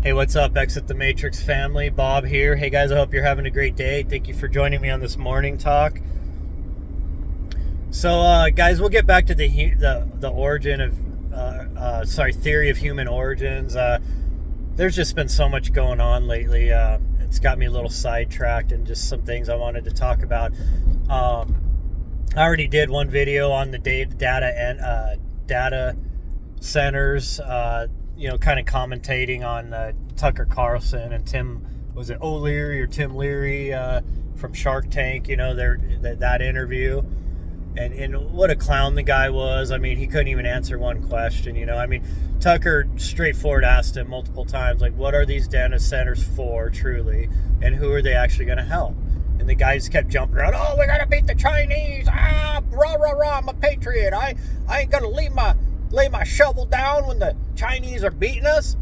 Hey, what's up, Exit the Matrix family? Bob here. Hey guys, I hope you're having a great day. Thank you for joining me on this morning talk. So, guys, we'll get back to the origin of theory of human origins. There's just been so much going on lately. It's got me a little sidetracked, and just some things I wanted to talk about. I already did one video on the data centers. Kind of commentating on Tucker Carlson and Tim O'Leary from Shark Tank, that interview. And what a clown the guy was. I mean, he couldn't even answer one question, I mean, Tucker straightforward asked him multiple times, like, what are these data centers for, truly? And who are they actually going to help? And the guy just kept jumping around. Oh, we got to beat the Chinese. Rah, rah, rah, I'm a patriot. I ain't going to lay my shovel down when the Chinese are beating us.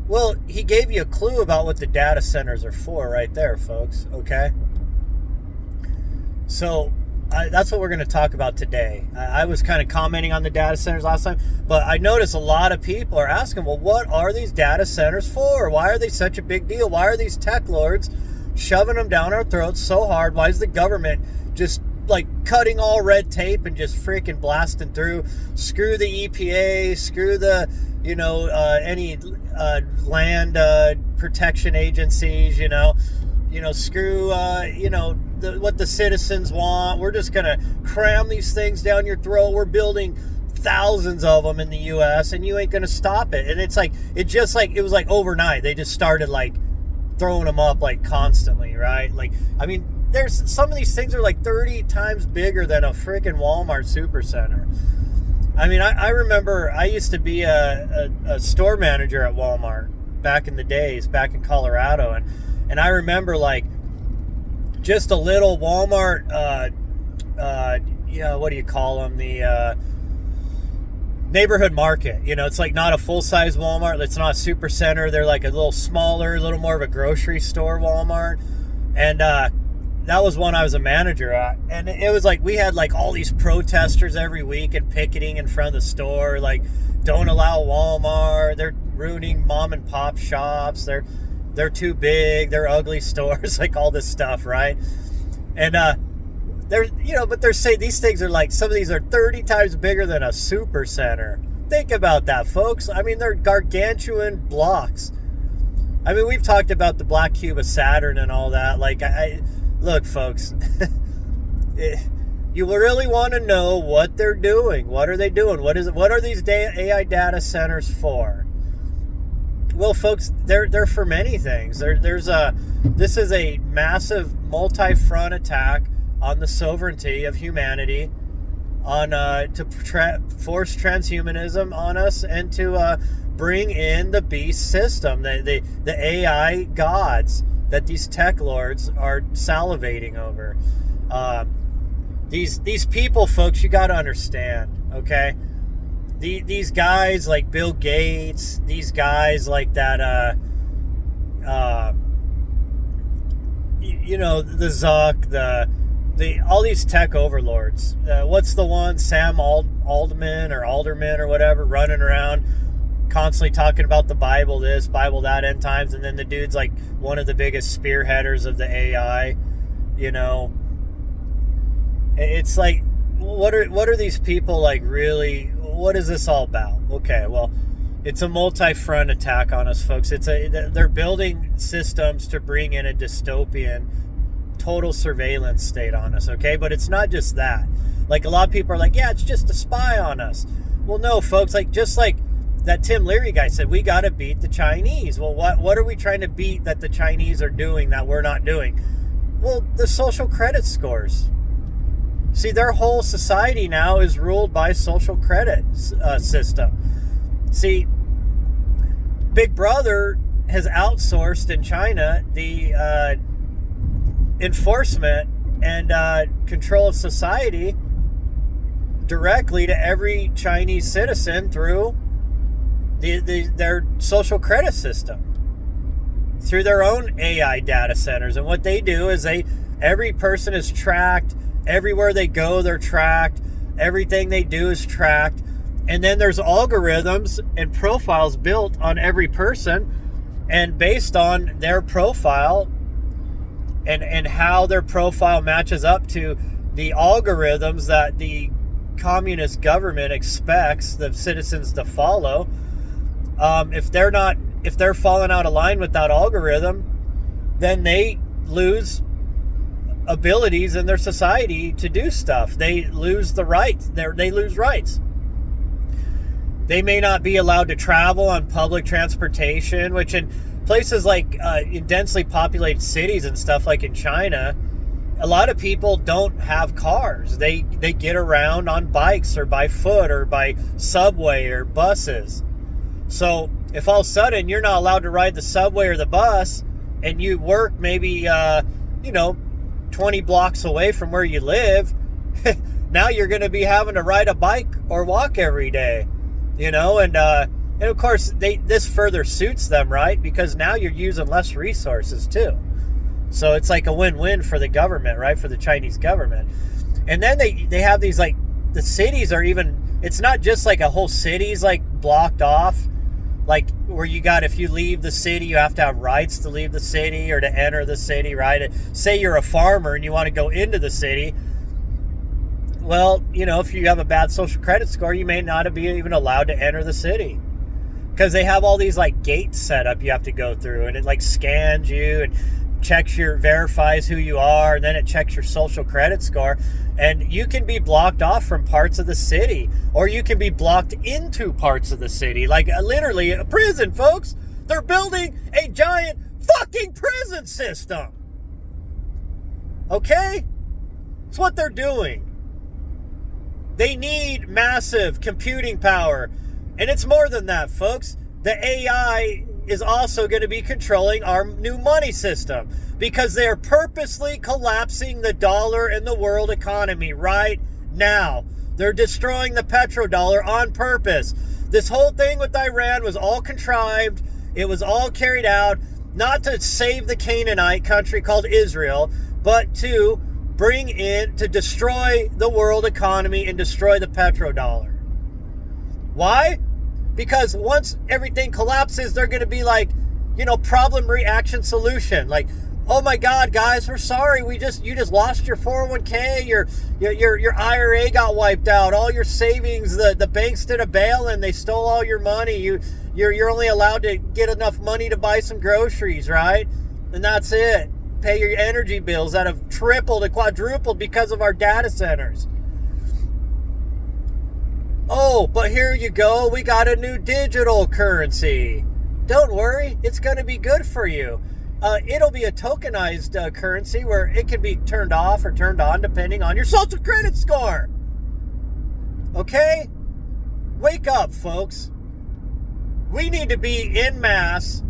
Well, he gave you a clue about what the data centers are for right there, folks, okay? So that's what we're going to talk about today. I was kind of commenting on the data centers last time, but I noticed a lot of people are asking, well, what are these data centers for? Why are they such a big deal? Why are these tech lords shoving them down our throats so hard? Why is the government just like cutting all red tape and just freaking blasting through? Screw the EPA, screw the any land protection agencies, screw what the citizens want. We're just gonna cram these things down your throat. We're building thousands of them in the US and you ain't gonna stop it. And it was like overnight they just started like throwing them up like constantly, right? Like, I mean, there's some of these things are like 30 times bigger than a freaking Walmart supercenter. I mean, I remember I used to be a store manager at Walmart back in the days, back in Colorado, and I remember like just a little Walmart, what do you call them? The neighborhood market. It's like not a full-size Walmart. It's not a super center. They're like a little smaller, a little more of a grocery store Walmart. And that was one I was a manager at. And it was like we had like all these protesters every week and picketing in front of the store, like, don't allow Walmart. They're ruining mom and pop shops. They're too big. They're ugly stores, like all this stuff, right? And they're saying these things are like, some of these are 30 times bigger than a super center. Think about that, folks. I mean, they're gargantuan blocks. I mean, we've talked about the black cube of Saturn and all that. Like, look, folks, you really want to know what they're doing. What are they doing? What are these AI data centers for? Well, folks, they're for many things. This is a massive multi-front attack on the sovereignty of humanity, to force transhumanism on us, and to bring in the beast system, the AI gods that these tech lords are salivating over. These people, folks, you got to understand, okay? These guys like Bill Gates, these guys like that, the Zuck, all these tech overlords. What's the one, Sam Alderman or whatever, running around constantly talking about the Bible this, Bible that, end times, and then the dude's like one of the biggest spearheaders of the AI. It's like, what are these people like really? What is this all about? Okay, well, it's a multi-front attack on us, folks. They're building systems to bring in a dystopian, total surveillance state on us, okay? But it's not just that. Like, a lot of people are like, yeah, it's just to spy on us. Well, no, folks, like, just like that Tim Leary guy said, we got to beat the Chinese. Well, what are we trying to beat that the Chinese are doing that we're not doing? Well, the social credit scores. See, their whole society now is ruled by social credit system. See, Big Brother has outsourced in China the enforcement and control of society directly to every Chinese citizen through their social credit system, through their own AI data centers. And what they do is every person is tracked. Everywhere they go, they're tracked. Everything they do is tracked. And then there's algorithms and profiles built on every person And based on their profile and how their profile matches up to the algorithms that the communist government expects the citizens to follow, if they're falling out of line with that algorithm, then they lose abilities in their society to do stuff. They lose the rights. They lose rights. They may not be allowed to travel on public transportation, which in places like in densely populated cities and stuff like in China, a lot of people don't have cars. They get around on bikes or by foot or by subway or buses. So if all of a sudden you're not allowed to ride the subway or the bus and you work maybe, 20 blocks away from where you live, now you're going to be having to ride a bike or walk every day, and of course this further suits them, right? Because now you're using less resources too. So it's like a win-win for the government, right? For the Chinese government. And then they have these, like, the cities are even, it's not just like a whole city's like blocked off, like where if you leave the city, you have to have rights to leave the city or to enter the city, right? Say you're a farmer and you want to go into the city. Well, if you have a bad social credit score, you may not be even allowed to enter the city. Because they have all these like gates set up you have to go through, and it like scans you and verifies who you are, and then it checks your social credit score, and you can be blocked off from parts of the city, or you can be blocked into parts of the city, like literally a prison, folks. They're building a giant fucking prison system. Okay? That's what they're doing. They need massive computing power, and it's more than that, folks. The AI is also going to be controlling our new money system because they're purposely collapsing the dollar and the world economy right now. They're destroying the petrodollar on purpose. This whole thing with Iran was all contrived. It was all carried out, not to save the Canaanite country called Israel, but to destroy the world economy and destroy the petrodollar. Why? Because once everything collapses, they're going to be like, problem, reaction, solution. Like, oh my God, guys, we're sorry. You just lost your 401k. Your IRA got wiped out. All your savings, the banks did a bail-in. They stole all your money. You're only allowed to get enough money to buy some groceries, right? And that's it. Pay your energy bills that have tripled and quadrupled because of our data centers. Oh, but here you go. We got a new digital currency. Don't worry. It's going to be good for you. It'll be a tokenized currency where it can be turned off or turned on depending on your social credit score. Okay? Wake up, folks. We need to be en masse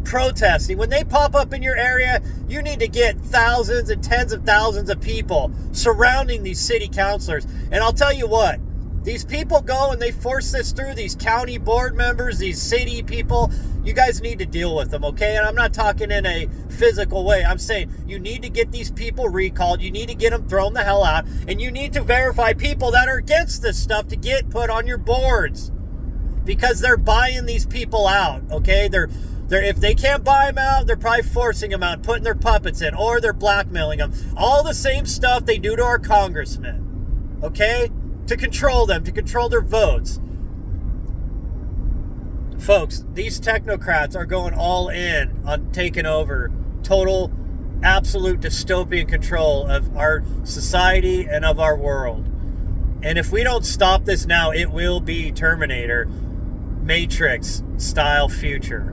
protesting. When they pop up in your area, you need to get thousands and tens of thousands of people surrounding these city councilors. And I'll tell you what. These people go and they force this through, these county board members, these city people. You guys need to deal with them, okay? And I'm not talking in a physical way. I'm saying you need to get these people recalled. You need to get them thrown the hell out. And you need to verify people that are against this stuff to get put on your boards. Because they're buying these people out, okay? They're if they can't buy them out, they're probably forcing them out, putting their puppets in, or they're blackmailing them. All the same stuff they do to our congressmen, okay? To control them, to control their votes. Folks, these technocrats are going all in on taking over total, absolute dystopian control of our society and of our world. And if we don't stop this now, it will be Terminator, Matrix style future.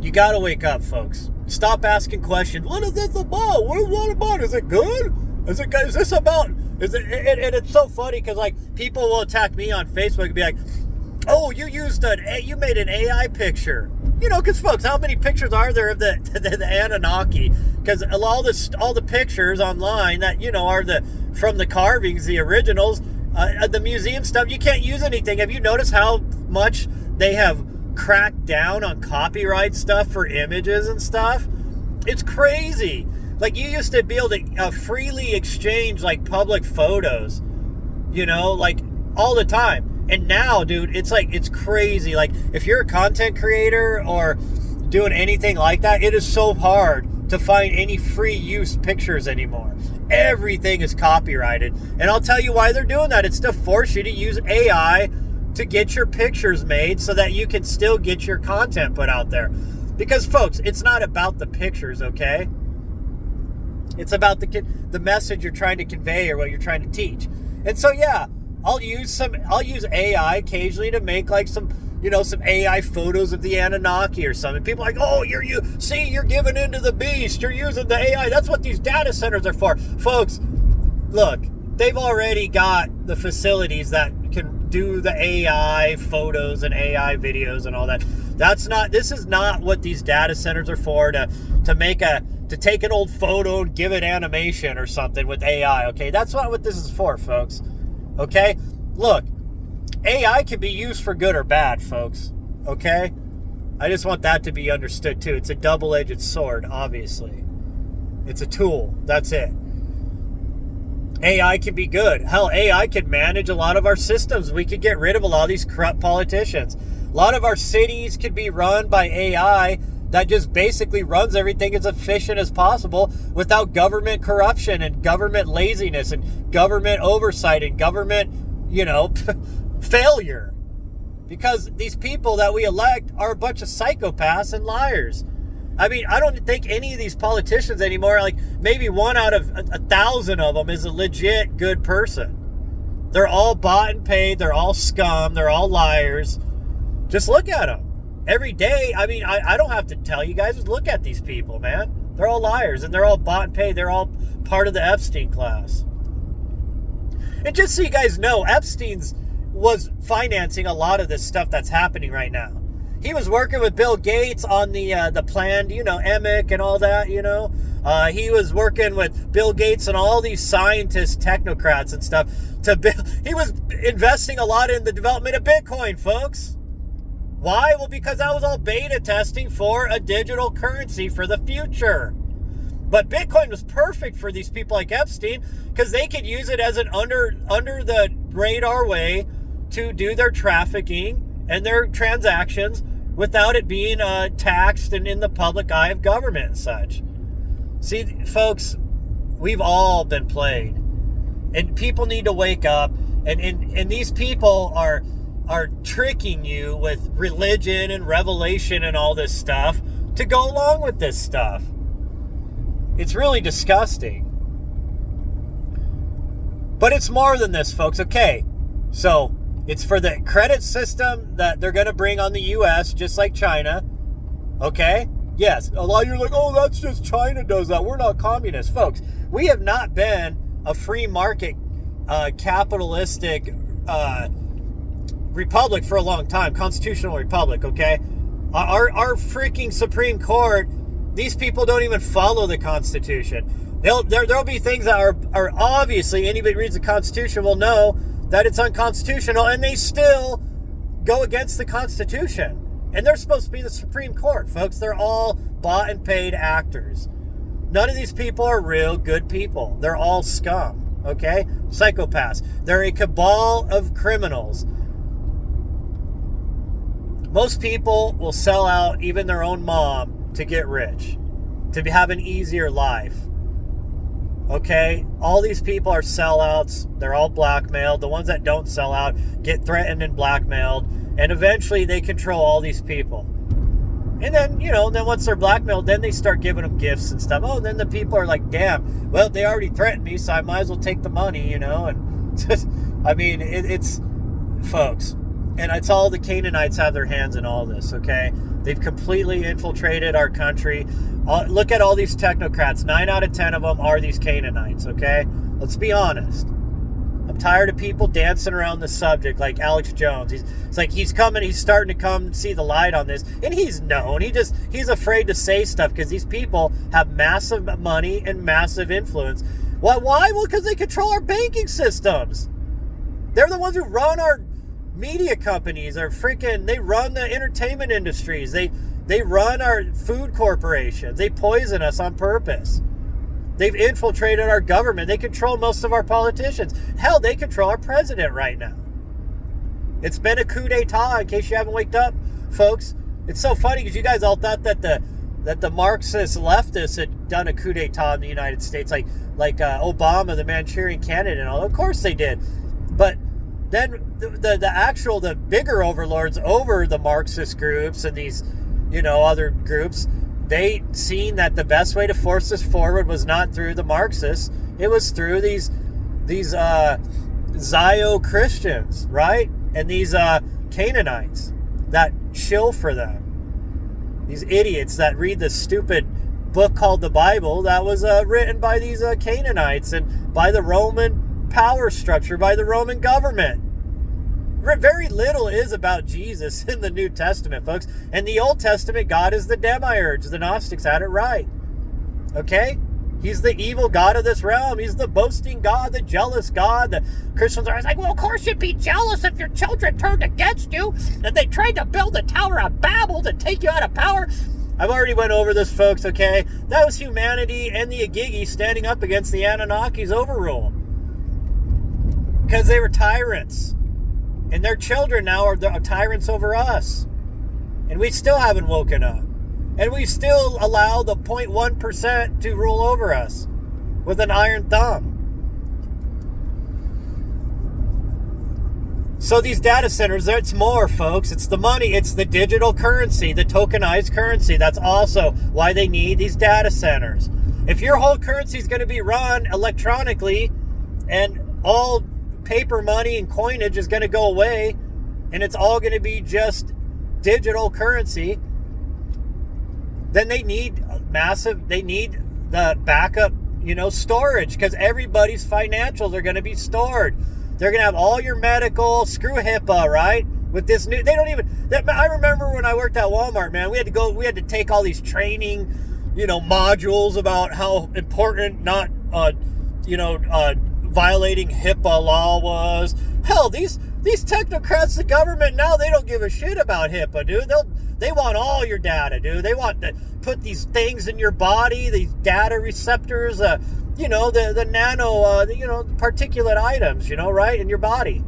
You gotta wake up, folks. Stop asking questions. What is this about? What is that about? Is it good? Is this about? Is it? And it's so funny because like people will attack me on Facebook and be like, "Oh, you made an AI picture." Because folks, how many pictures are there of the Anunnaki? Because all the pictures online that are from the carvings, the originals, the museum stuff, you can't use anything. Have you noticed how much they have cracked down on copyright stuff for images and stuff? It's crazy. Like, you used to be able to freely exchange, like, public photos, like, all the time. And now, dude, it's like, it's crazy. Like, if you're a content creator or doing anything like that, it is so hard to find any free use pictures anymore. Everything is copyrighted. And I'll tell you why they're doing that. It's to force you to use AI to get your pictures made so that you can still get your content put out there. Because, folks, it's not about the pictures, okay? It's about the message you're trying to convey or what you're trying to teach. And so, yeah, I'll use AI occasionally to make like some AI photos of the Anunnaki or something. People are like, oh, you're giving into the beast. You're using the AI. That's what these data centers are for. Folks, look, they've already got the facilities that can do the AI photos and AI videos and all that. This is not what these data centers are for, to take an old photo and give it animation or something with AI, okay? That's not what this is for, folks. Okay? Look, AI can be used for good or bad, folks. Okay? I just want that to be understood too. It's a double-edged sword, obviously. It's a tool. That's it. AI can be good. Hell, AI can manage a lot of our systems. We could get rid of a lot of these corrupt politicians. A lot of our cities could be run by AI that just basically runs everything as efficient as possible without government corruption and government laziness and government oversight and government, failure. Because these people that we elect are a bunch of psychopaths and liars. I mean, I don't think any of these politicians anymore, like maybe 1 out of 1,000 of them is a legit good person. They're all bought and paid. They're all scum. They're all liars. Just look at them. Every day, I mean, I don't have to tell you guys, just look at these people, man. They're all liars, and they're all bought and paid. They're all part of the Epstein class. And just so you guys know, Epstein's was financing a lot of this stuff that's happening right now. He was working with Bill Gates on the planned, EMIC and all that, He was working with Bill Gates and all these scientists, technocrats and stuff. He was investing a lot in the development of Bitcoin, folks. Why? Well, because that was all beta testing for a digital currency for the future. But Bitcoin was perfect for these people like Epstein because they could use it as an under the radar way to do their trafficking and their transactions without it being taxed and in the public eye of government and such. See, folks, we've all been played. And people need to wake up. And these people are tricking you with religion and revelation and all this stuff to go along with this stuff. It's really disgusting. But it's more than this, folks. Okay, so it's for the credit system that they're going to bring on the U.S., just like China. Okay? Yes, a lot of you are like, oh, that's just China does that. We're not communists. Folks, we have not been a free market, capitalistic republic for a long time. Constitutional republic, okay? Our freaking Supreme Court, these people don't even follow the Constitution. There'll be things that are obviously, anybody reads the Constitution will know that it's unconstitutional, and they still go against the Constitution. And they're supposed to be the Supreme Court, folks. They're all bought and paid actors. None of these people are real good people. They're all scum, okay? Psychopaths. They're a cabal of criminals. Most people will sell out even their own mom to get rich, to have an easier life. Okay? All these people are sellouts. They're all blackmailed. The ones that don't sell out get threatened and blackmailed. And eventually they control all these people. And then, then once they're blackmailed, then they start giving them gifts and stuff. Oh, then the people are like, damn, well, they already threatened me, so I might as well take the money, And just, I mean, it's, folks, and it's all the Canaanites have their hands in all this, okay? They've completely infiltrated our country. Look at all these technocrats. 9 out of 10 of them are these Canaanites, okay? Let's be honest. I'm tired of people dancing around the subject like Alex Jones. It's like he's starting to come see the light on this. And he's known. He's afraid to say stuff because these people have massive money and massive influence. Why? Well, because they control our banking systems. They're the ones who run our media companies. They run the entertainment industries. They run our food corporations. They poison us on purpose. They've infiltrated our government. They control most of our politicians. Hell, they control our president right now. It's been a coup d'etat, in case you haven't waked up, folks. It's so funny because you guys all thought that the Marxist leftists had done a coup d'etat in the United States, like Obama, the Manchurian Candidate, and all. Of course they did, but then the bigger overlords over the Marxist groups and these, other groups, they seen that the best way to force this forward was not through the Marxists. It was through these Zio Christians, right? And these Canaanites that shill for them. These idiots that read this stupid book called the Bible that was written by these Canaanites and by the Roman power structure, by the Roman government. Very little is about Jesus in the New Testament, folks. In the Old Testament, God is the demiurge. The Gnostics had it right. Okay? He's the evil God of this realm. He's the boasting God, the jealous God. The Christians are always like, well, of course you'd be jealous if your children turned against you and they tried to build the Tower of Babel to take you out of power. I've already went over this, folks, okay? That was humanity and the Agigi standing up against the Anunnaki's overrule. Because they were tyrants. And their children now are the tyrants over us. And we still haven't woken up. And we still allow the 0.1% to rule over us with an iron thumb. So these data centers, it's more, folks. It's the money. It's the digital currency, the tokenized currency. That's also why they need these data centers. If your whole currency is going to be run electronically and all paper money and coinage is going to go away and it's all going to be just digital currency, then they need the backup, storage, because everybody's financials are going to be stored. They're going to have all your medical, screw HIPAA, right? With this new, I remember when I worked at Walmart, man, we had to take all these training, modules about how important not, violating HIPAA law was. Hell, these technocrats, the government now, they don't give a shit about HIPAA, dude. They want all your data, dude. They want to put these things in your body, these data receptors, the nano, particulate items, right, in your body.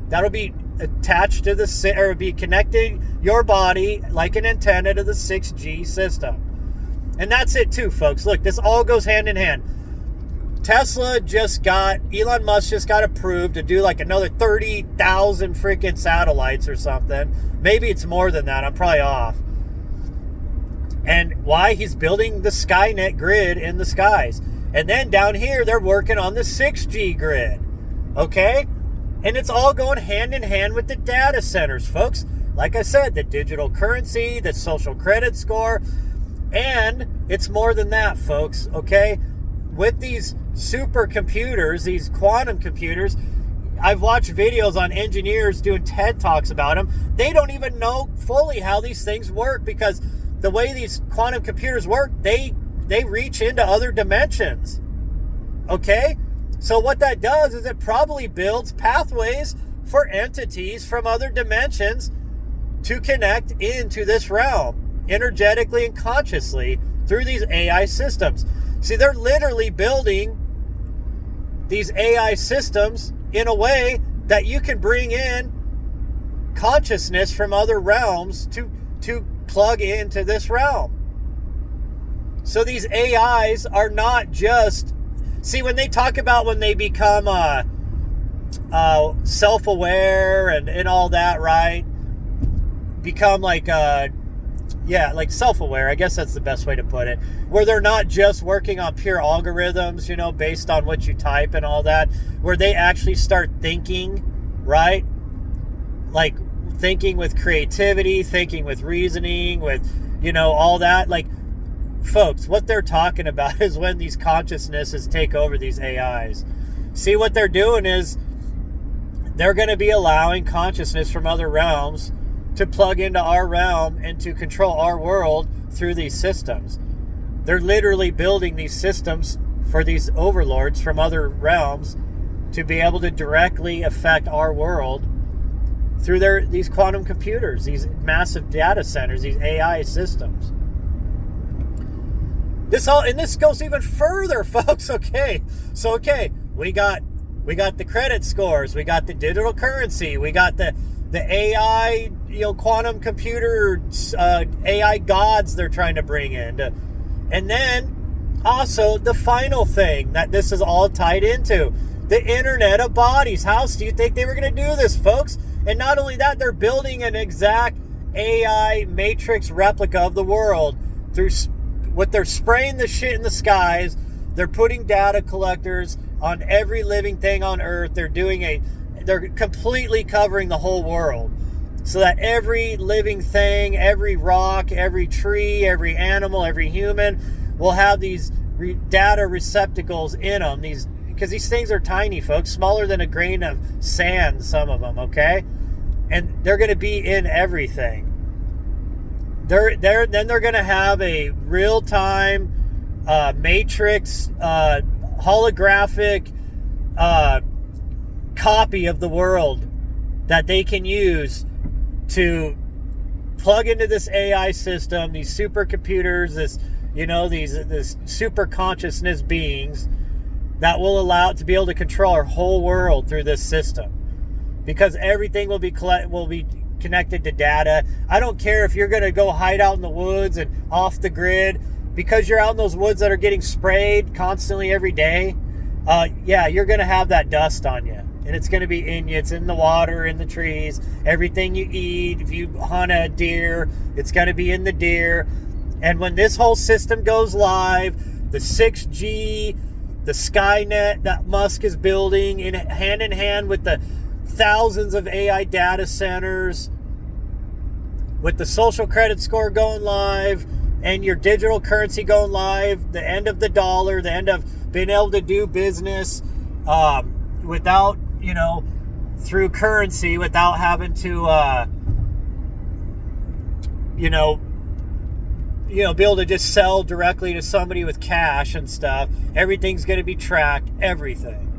That'll be attached to or be connecting your body like an antenna to the 6G system. And that's it too, folks. Look, this all goes hand in hand. Elon Musk just got approved to do like another 30,000 freaking satellites or something. Maybe it's more than that. I'm probably off. And why? He's building the Skynet grid in the skies. And then down here, they're working on the 6G grid. Okay? And it's all going hand in hand with the data centers, folks. Like I said, the digital currency, the social credit score. And it's more than that, folks. Okay? With these supercomputers, these quantum computers, I've watched videos on engineers doing TED Talks about them. They don't even know fully how these things work, because the way these quantum computers work, they reach into other dimensions. Okay? So what that does is it probably builds pathways for entities from other dimensions to connect into this realm energetically and consciously through these AI systems. See, they're literally building these AI systems in a way that you can bring in consciousness from other realms to plug into this realm. So these AIs are not just... See, when they talk about when they become self-aware and all that, right? Become like self-aware. I guess that's the best way to put it. Where they're not just working on pure algorithms, based on what you type and all that. Where they actually start thinking, right? Like thinking with creativity, thinking with reasoning, with, all that. Like, folks, what they're talking about is when these consciousnesses take over these AIs. See, what they're doing is they're going to be allowing consciousness from other realms to plug into our realm and to control our world through these systems. They're literally building these systems for these overlords from other realms to be able to directly affect our world through these quantum computers, these massive data centers, these AI systems. This goes even further, folks. Okay, so we got the credit scores, we got the digital currency, we got the the AI, quantum computers, AI gods they're trying to bring in. And then also the final thing that this is all tied into, the Internet of Bodies. How else do you think they were going to do this, folks? And not only that, they're building an exact AI matrix replica of the world through what they're spraying the shit in the skies. They're putting data collectors on every living thing on Earth. They're completely covering the whole world so that every living thing, every rock, every tree, every animal, every human will have these data receptacles in them. Because these things are tiny, folks, smaller than a grain of sand, some of them, okay? And they're going to be in everything. Then they're going to have a real-time matrix holographic copy of the world that they can use to plug into this AI system, these supercomputers, these super consciousness beings that will allow it to be able to control our whole world through this system, because everything will be connected to data. I don't care if you're going to go hide out in the woods and off the grid, because you're out in those woods that are getting sprayed constantly every day. You're going to have that dust on you, and it's going to be in you. It's in the water, in the trees, everything you eat. If you hunt a deer, it's going to be in the deer. And when this whole system goes live, the 6G, the Skynet that Musk is building in hand with the thousands of AI data centers, with the social credit score going live and your digital currency going live, the end of the dollar, the end of being able to do business without, through currency, without having to, be able to just sell directly to somebody with cash and stuff. Everything's going to be tracked, everything.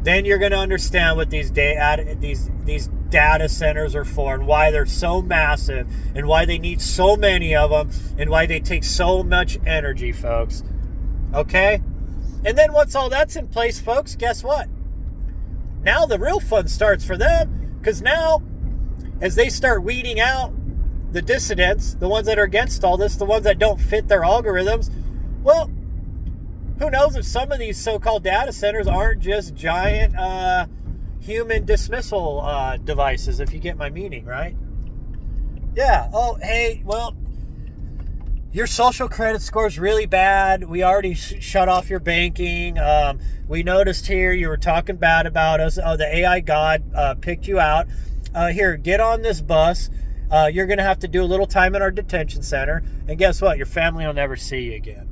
Then you're going to understand what these data centers are for, and why they're so massive, and why they need so many of them, and why they take so much energy, folks. Okay? And then once all that's in place, folks, guess what? Now the real fun starts for them, because now, as they start weeding out the dissidents, the ones that are against all this, the ones that don't fit their algorithms, well, who knows if some of these so-called data centers aren't just giant human dismissal devices, if you get my meaning, right? Yeah. Oh, hey, well, your social credit score is really bad. We already shut off your banking. We noticed here you were talking bad about us. Oh, the AI god picked you out. Here, get on this bus. You're going to have to do a little time in our detention center. And guess what? Your family will never see you again.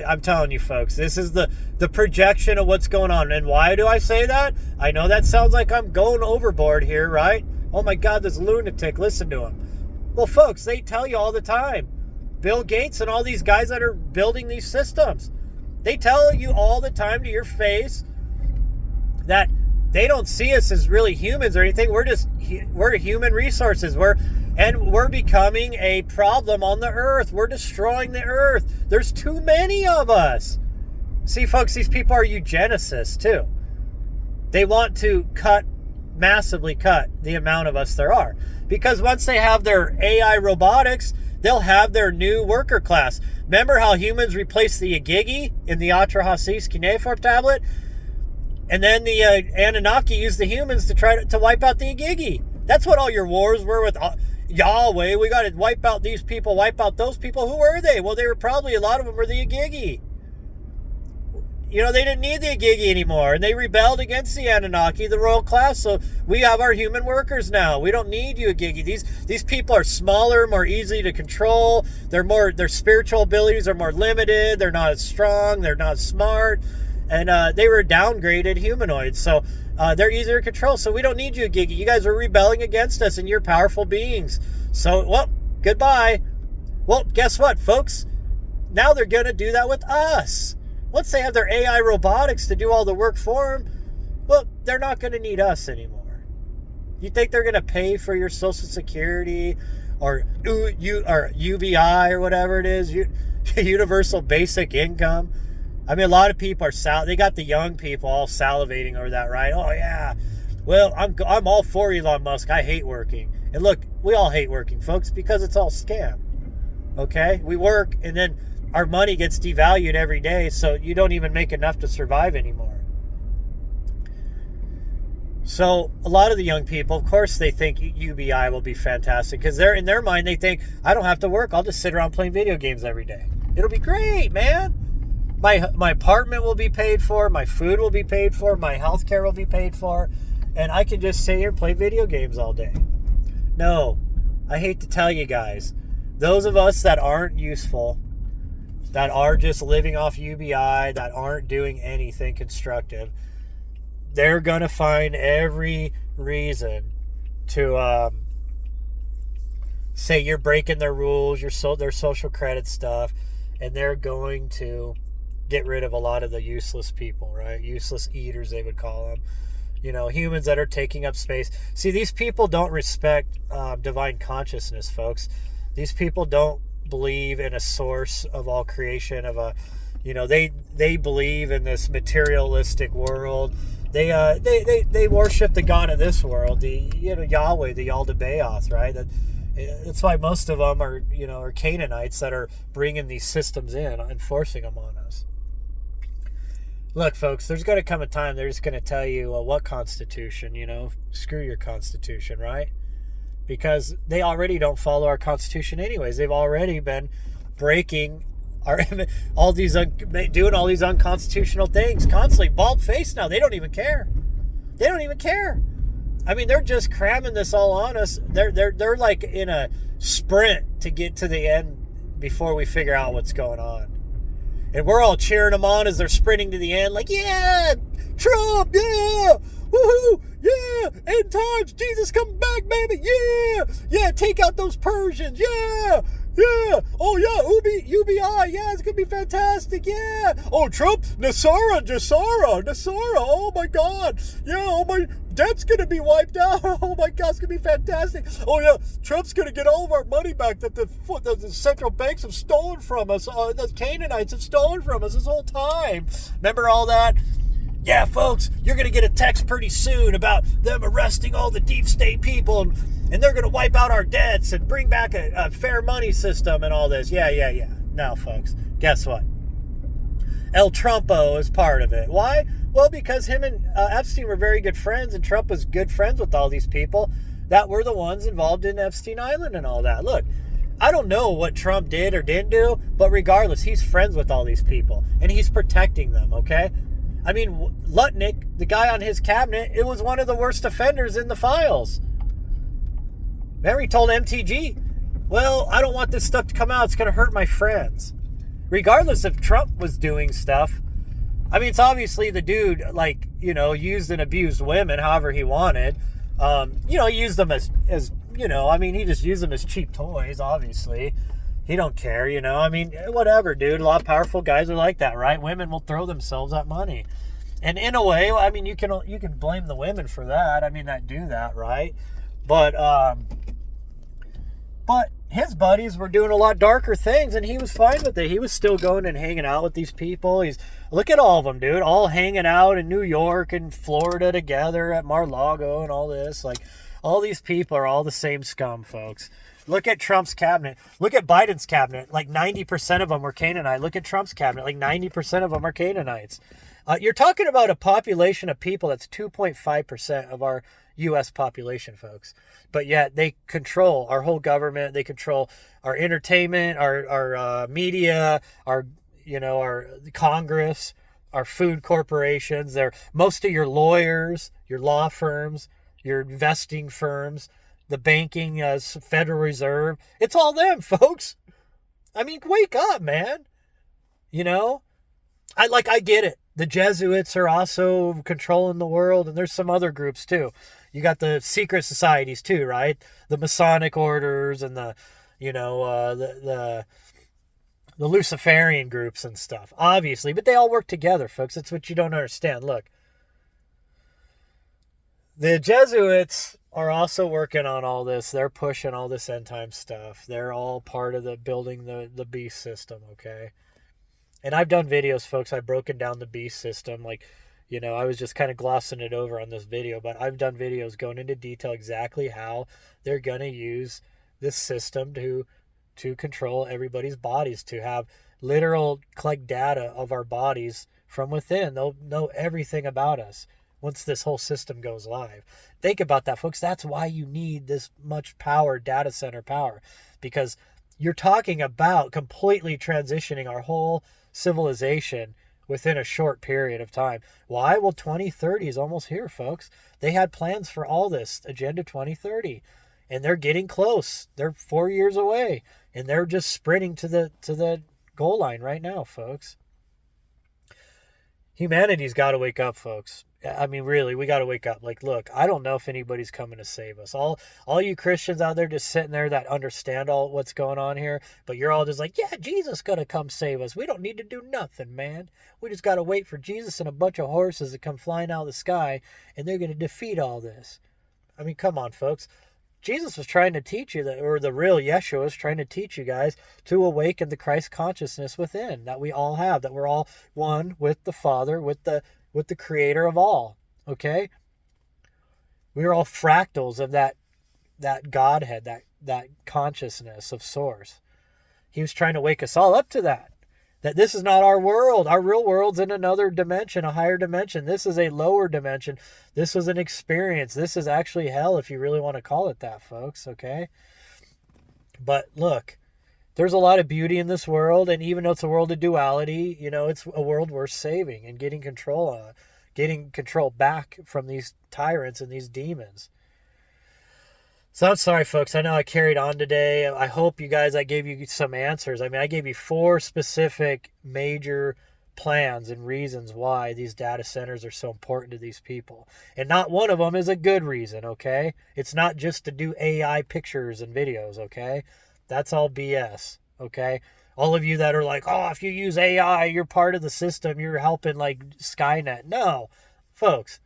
I'm telling you, folks, this is the projection of what's going on. And why do I say that? I know that sounds like I'm going overboard here, right? Oh my God, this lunatic, listen to him. Well, folks, they tell you all the time. Bill Gates and all these guys that are building these systems, they tell you all the time to your face that they don't see us as really humans or anything. We're human resources. We're becoming a problem on the earth. We're destroying the earth. There's too many of us. See, folks, these people are eugenicists too. They want to massively cut the amount of us there are. Because once they have their AI robotics, they'll have their new worker class. Remember how humans replaced the Igigi in the Atrahasis cuneiform tablet? And then the Anunnaki used the humans to try to wipe out the Igigi. That's what all your wars were with Yahweh. We got to wipe out these people, wipe out those people. Who were they? Well, they were probably, a lot of them were the Igigi. They didn't need the Igigi anymore, and they rebelled against the Anunnaki, the royal class. So we have our human workers now. We don't need you, Igigi. These people are smaller, more easy to control. Their spiritual abilities are more limited. They're not as strong. They're not as smart. And they were downgraded humanoids, so they're easier to control. So we don't need you, Igigi. You guys are rebelling against us, and you're powerful beings. So, well, goodbye. Well, guess what, folks? Now they're going to do that with us. Once they have their AI robotics to do all the work for them, well, they're not going to need us anymore. You think they're going to pay for your Social Security or UBI or whatever it is, Universal Basic Income? I mean, a lot of people are they got the young people all salivating over that, right? Oh, yeah, Well, I'm all for Elon Musk. I hate working. And look, we all hate working, folks, because it's all scam. Okay? We work and then our money gets devalued every day, so you don't even make enough to survive anymore. So a lot of the young people, of course, they think UBI will be fantastic because they're in their mind they think I don't have to work. I'll just sit around playing video games every day. It'll be great, man. My apartment will be paid for. My food will be paid for. My health care will be paid for. And I can just sit here and play video games all day. No, I hate to tell you guys, those of us that aren't useful, that are just living off UBI, that aren't doing anything constructive, they're going to find every reason to say you're breaking their rules, their social credit stuff, and they're going to get rid of a lot of the useless people, right? Useless eaters, they would call them. You know, humans that are taking up space. See, these people don't respect divine consciousness, folks. These people don't believe in a source of all creation, they believe in this materialistic world. They worship the god of this world, Yahweh, the Yaldabaoth, right? That's why most of them are Canaanites that are bringing these systems in and forcing them on us. Look, folks, there's going to come a time they're just going to tell you, what Constitution, screw your Constitution, right? Because they already don't follow our Constitution anyways. They've already been breaking doing all these unconstitutional things constantly. Bald face now. They don't even care. They don't even care. I mean, they're just cramming this all on us. They're like in a sprint to get to the end before we figure out what's going on. And we're all cheering them on as they're sprinting to the end, like, yeah, Trump, yeah, woohoo, yeah, end times, Jesus coming back, baby, yeah, take out those Persians, yeah, oh yeah, UBI, yeah, it's gonna be fantastic, yeah, oh Trump, Nasara, oh my God, yeah, oh my, debt's gonna be wiped out, oh my God, it's gonna be fantastic, oh yeah, Trump's gonna get all of our money back that the central banks have stolen from us, the Canaanites have stolen from us this whole time. Remember all that? Yeah, folks, you're going to get a text pretty soon about them arresting all the deep state people, and they're going to wipe out our debts and bring back a fair money system and all this. Yeah. Now, folks, guess what? El Trumpo is part of it. Why? Well, because him and Epstein were very good friends, and Trump was good friends with all these people that were the ones involved in Epstein Island and all that. Look, I don't know what Trump did or didn't do, but regardless, he's friends with all these people, and he's protecting them, okay? I mean, Lutnick, the guy on his cabinet, it was one of the worst offenders in the files. Remember, he told MTG, well, I don't want this stuff to come out. It's going to hurt my friends. Regardless if Trump was doing stuff, I mean, it's obviously the dude, used and abused women however he wanted. He used them as he just used them as cheap toys, obviously. He don't care, I mean, whatever, dude. A lot of powerful guys are like that, right? Women will throw themselves at money. And in a way, I mean, you can blame the women for that. I mean, that do that, right? But his buddies were doing a lot darker things, and he was fine with it. He was still going and hanging out with these people. Look at all of them, dude, all hanging out in New York and Florida together at Mar-a-Lago and all this. Like, all these people are all the same scum, folks. Look at Trump's cabinet. Look at Biden's cabinet. Like 90% of them were Canaanite. Look at Trump's cabinet. Like 90% of them are Canaanites. You're talking about a population of people that's 2.5% of our U.S. population, folks. But yet they control our whole government. They control our entertainment, our media, our Congress, our food corporations. They're most of your lawyers, your law firms, your investing firms, the banking, Federal Reserve. It's all them, folks. I mean, wake up, man. I get it. The Jesuits are also controlling the world, and there's some other groups too. You got the secret societies too, right? The Masonic orders and the Luciferian groups and stuff, obviously. But they all work together, folks. That's what you don't understand. Look, the Jesuits are also working on all this. They're pushing all this end time stuff. They're all part of the building the beast system, okay? And I've done videos, folks. I've broken down the beast system. Like, I was just kind of glossing it over on this video, but I've done videos going into detail exactly how they're going to use this system to control everybody's bodies, to have literal collect data of our bodies from within. They'll know everything about us once this whole system goes live. Think about that, folks. That's why you need this much power, data center power, because you're talking about completely transitioning our whole civilization within a short period of time. Why? Well, 2030 is almost here, folks. They had plans for all this, Agenda 2030, and they're getting close. They're 4 years away, and they're just sprinting to the goal line right now, folks. Humanity's got to wake up, folks. I mean, really, we got to wake up. Like, look, I don't know if anybody's coming to save us. All you Christians out there just sitting there that understand all what's going on here, but you're all just like, yeah, Jesus gonna come save us. We don't need to do nothing, man. We just got to wait for Jesus and a bunch of horses to come flying out of the sky, and they're going to defeat all this. I mean, come on, folks. Jesus was trying to teach you that, or the real Yeshua was trying to teach you guys to awaken the Christ consciousness within that we all have, that we're all one with the Father, with the Creator of all. Okay, we're all fractals of that Godhead, that consciousness of Source. He was trying to wake us all up to that. That this is not our world. Our real world's in another dimension, a higher dimension. This is a lower dimension. This was an experience. This is actually hell, if you really want to call it that, folks, okay? But look, there's a lot of beauty in this world, and even though it's a world of duality, it's a world worth saving and getting control back from these tyrants and these demons. So I'm sorry, folks. I know I carried on today. I hope I gave you some answers. I mean, I gave you 4 specific major plans and reasons why these data centers are so important to these people. And not one of them is a good reason, okay? It's not just to do AI pictures and videos, okay? That's all BS, okay? All of you that are like, oh, if you use AI, you're part of the system. You're helping like Skynet. No, folks.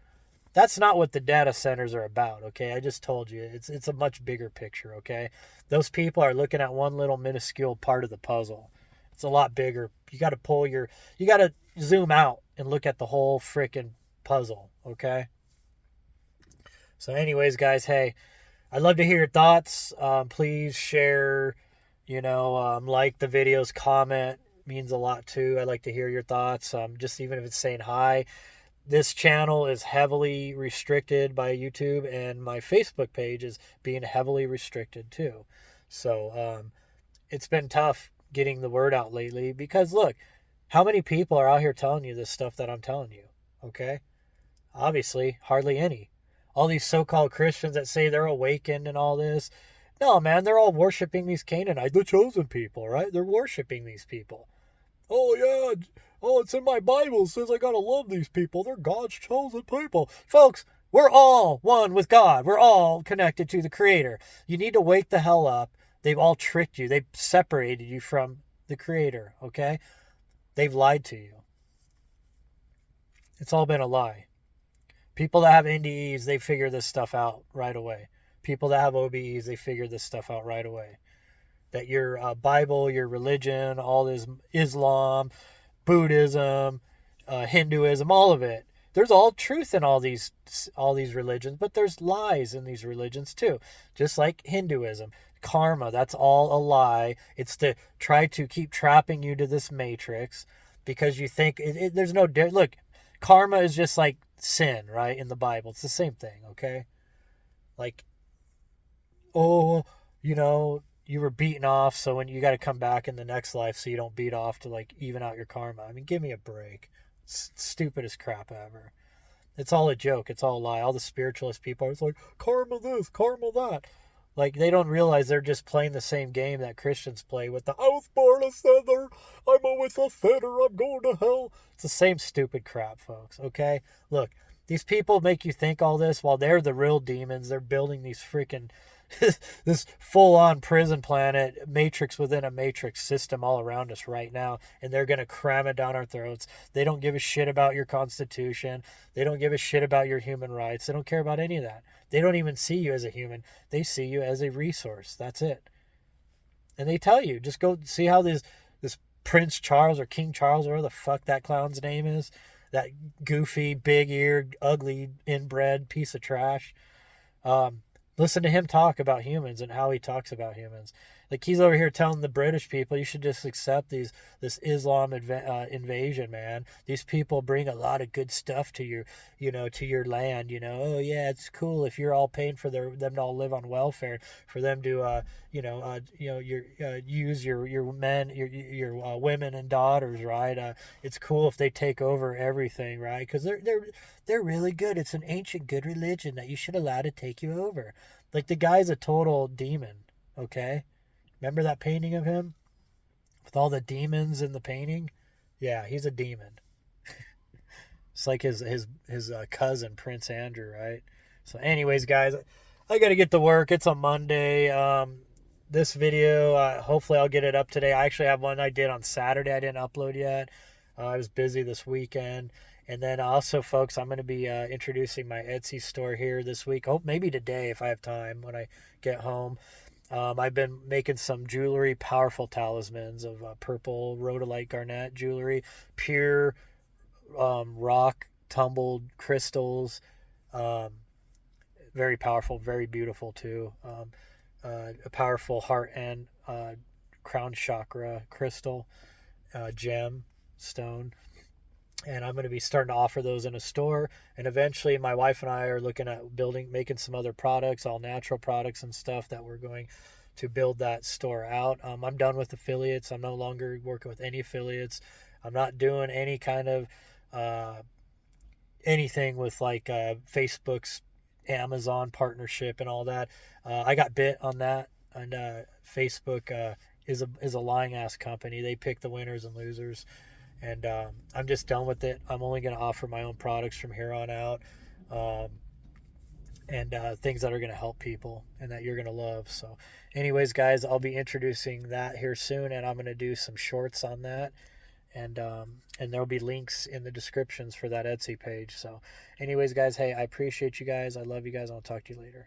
That's not what the data centers are about, okay? I just told you. It's a much bigger picture, okay? Those people are looking at one little minuscule part of the puzzle. It's a lot bigger. You got to zoom out and look at the whole freaking puzzle, okay? So anyways, guys, hey, I'd love to hear your thoughts. Please share, like the videos, comment. Means a lot too. I'd like to hear your thoughts. Just even if it's saying hi. This channel is heavily restricted by YouTube, and my Facebook page is being heavily restricted too. So it's been tough getting the word out lately because, look, how many people are out here telling you this stuff that I'm telling you? Okay? Obviously, hardly any. All these so-called Christians that say they're awakened and all this. No, man, they're all worshiping these Canaanites, the chosen people, right? They're worshiping these people. Oh, yeah. Oh, it's in my Bible. It says I gotta love these people. They're God's chosen people. Folks, we're all one with God. We're all connected to the Creator. You need to wake the hell up. They've all tricked you. They've separated you from the Creator, okay? They've lied to you. It's all been a lie. People that have NDEs, they figure this stuff out right away. People that have OBEs, they figure this stuff out right away. That your Bible, your religion, all this Islam, Buddhism, Hinduism, all of it. There's all truth in all these religions, but there's lies in these religions too. Just like Hinduism. Karma, that's all a lie. It's to try to keep trapping you to this matrix because you think there's no... Look, karma is just like sin, right? In the Bible. It's the same thing, okay? Like, oh, you were beaten off, so when you got to come back in the next life so you don't beat off to like even out your karma. I mean, give me a break. It's stupidest crap ever. It's all a joke. It's all a lie. All the spiritualist people are like, karma this, karma that. Like, they don't realize they're just playing the same game that Christians play with the, I was born a sinner, I'm always a sinner, I'm going to hell. It's the same stupid crap, folks, okay? Look, these people make you think all this while they're the real demons. They're building these freaking... this full-on prison planet, matrix within a matrix system all around us right now, and they're going to cram it down our throats. They don't give a shit about your Constitution. They don't give a shit about your human rights. They don't care about any of that. They don't even see you as a human. They see you as a resource. That's it. And they tell you, just go see how this Prince Charles or King Charles, or whatever the fuck that clown's name is, that goofy, big-eared, ugly, inbred piece of trash. Um, Listen to him talk about humans and how he talks about humans. Like he's over here telling the British people, you should just accept this Islam invasion, man. These people bring a lot of good stuff to to your land. Oh yeah, it's cool if you're all paying for them to all live on welfare, for them to use your men, your women and daughters, right? It's cool if they take over everything, right? Because they're really good. It's an ancient good religion that you should allow to take you over. Like the guy's a total demon, okay? Remember that painting of him with all the demons in the painting? Yeah, he's a demon. It's like his cousin Prince Andrew, right? So, anyways, guys, I got to get to work. It's a Monday. This video, hopefully, I'll get it up today. I actually have one I did on Saturday. I didn't upload yet. I was busy this weekend. And then also, folks, I'm going to be introducing my Etsy store here this week. Oh, maybe today if I have time when I get home. I've been making some jewelry, powerful talismans of purple rhodolite garnet jewelry, pure rock tumbled crystals. Um, Very powerful, very beautiful too. A powerful heart and crown chakra crystal, gem stone. And I'm going to be starting to offer those in a store. And eventually, my wife and I are looking at making some other products, all natural products and stuff that we're going to build that store out. I'm done with affiliates. I'm no longer working with any affiliates. I'm not doing any kind of anything with like Facebook's Amazon partnership and all that. I got bit on that, and Facebook is a lying ass company. They pick the winners and losers. And I'm just done with it. I'm only going to offer my own products from here on out, and things that are going to help people and that you're going to love. So anyways, guys, I'll be introducing that here soon, and I'm going to do some shorts on that. And there'll be links in the descriptions for that Etsy page. So anyways, guys, hey, I appreciate you guys. I love you guys. I'll talk to you later.